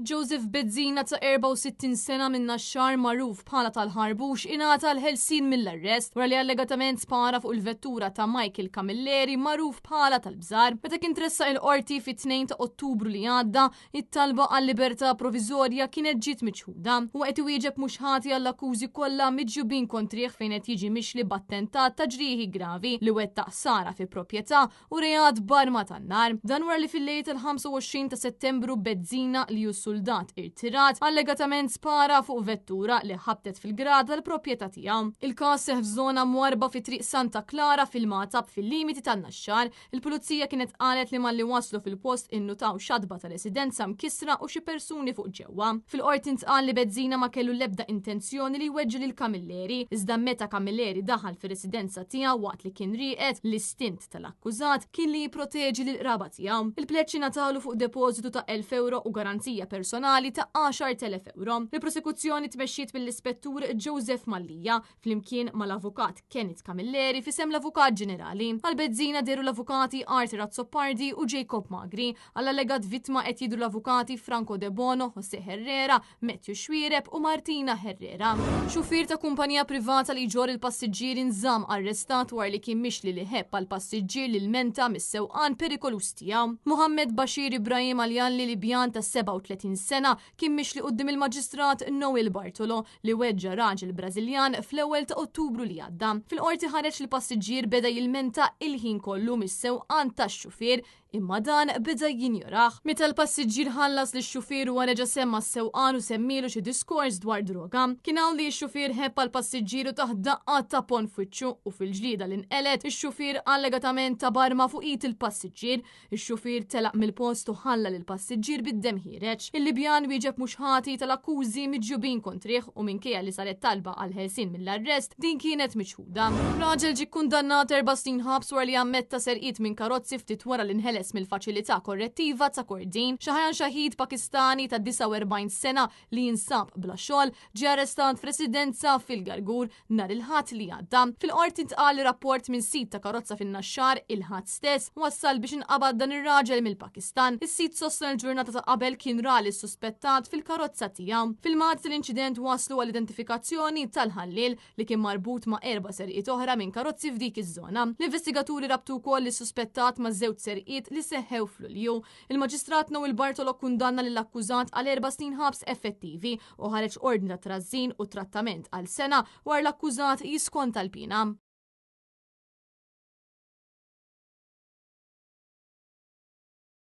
Joseph Bezzina ta' 64 sena minn naxxar magħruf bħala tal-ħarbux ingħata l-ħelsien mill-arrest wara li allegatament spara fuq il-vettura ta' Michael Camilleri magħruf bħala tal-Bżar meta kien tressaq il-qorti fit-2 ta' Ottubru li għadda it-talba għal-libertà proviżorja kienet ġiet miċħuda u qed iwieġeb mhux ħati għall-akkużi kollha miġjubin kontrih fejn qed jiġi mixli b'attentat ta' ġrieħi gravi li wettaq sara fi proprjetà u reat barma tan-nar. Dan wara li fil-lejl tal-25 ta' Settembru Bezzina li soldat irtirat allegatament spara fuq vettura li ħabtet fil-grad tal-proprjetà tiegħu. Il-każ seħ f'żona mwarba fi triq Santa Clara fil-Matab fil-limiti tan-Naxxar. Il-pulizija kienet qalet li malli waslu fil-post innutaw xadba ta' residenza mkissra u xi persuni fuq ġewwa. Fil-qorti intqal li Bezzina ma kellu l-ebda intenzjoni li jweġġi lil Camilleri, iżda meta Camilleri daħal fir-residenza tiegħu waqt li kien rieqed l-istint tal-akkużat kien li jipproteġi l-qraba tiegħu. Il-pleċċi natalu fuq depożitu ta' 1000 euro u garanzija personali ta' 10,000 euro. Il-prosekuzzjoni tmexxiet mill-ispettur Joseph Mallija flimkien mal-avukat Kenneth Camilleri fisem l-avukat ġenerali. Għal-Bezzina deru l-avukati Arthur Azzopardi u Jacob Magri. Għall-allegat vittma qed jidru l-avukati Franco De Bono, Jose Herrera, Matthew Xwireb u Martina Herrera. Xufier ta' kumpanija privata li ġor il-passiġġier inżamm arrestat war li kien mixli li ħepp għal-passiġġier li l-menta mis-sewqan perikolus tiegħu. Muhammad Bashir Ibrahim Aljalli Libjan ta' 37 sena kien mixli quddiem il-maġistrat Noel Bartolo li weġġa raġel Brażiljan fl-ewwel ta' Ottubru li għadda. Fil-qorti ħareġ li passiġġier beda jilmenta il-ħin kollu mis-sewqan tax-xufier imma dan beda jinjoraħ. Meta l-passiġġier ħallas li x-xufier u reġa' semma s-sewqan u semmilu xi diskors dwar droga, kien hawn li x-xufier ħebba l-passiġġier u taħt daqqa ta' pon f'wiċċu u fil-ġlieda li nqelet ix-xufier allegatament ta' barma fuq id il-passiġġier. Ix-xufier telaq mill-post u ħalla lil passiġġier bid-dem ħireġ. Il-Libjan wieġeb mhux ħati tal-akkużi miġjubin kontrih u minkejja li saret talba għal ħelsien mill-arrest din kienet miċħuda. Raġel ġie kkundannat 4 snin ħabs wara li ammetta serqiet minn karozzi ftit wara li nħeles mill-faċilità korrettiva ta' Kordin. Shahan Shahid Pakistani ta' 49 sena li jinsab bla xogħol ġie arrestat f'residenza fil-Gargur nhar il-ħadd li għadda. Fil-qorti intqal rapport minn sit ta' karozza fin-Naxxar il-ħadd stess wassal biex inqabad dan ir-raġel mill-Pakistan. Is-sit sostna l-ġurnata ta' qabel kien ra li suspettat fil-karozza tiegħu. Fil-mat l-inċident waslu għall-identifikazzjoni tal-ħallil li kien marbut ma' 4 serqiet oħra minn karozzi f'dik iż-żona. L-investigaturi rabtu wkoll li suspettat ma' żewġ serqiet li seħħew f'Lulju. Il-maġistrat Noel Bartolo kundanna lill-akkużat għal 4 snin ħabs effettivi u ħareġ ordni ta' trażżin u trattament għal sena war l-akkużat jiskonta l-pina.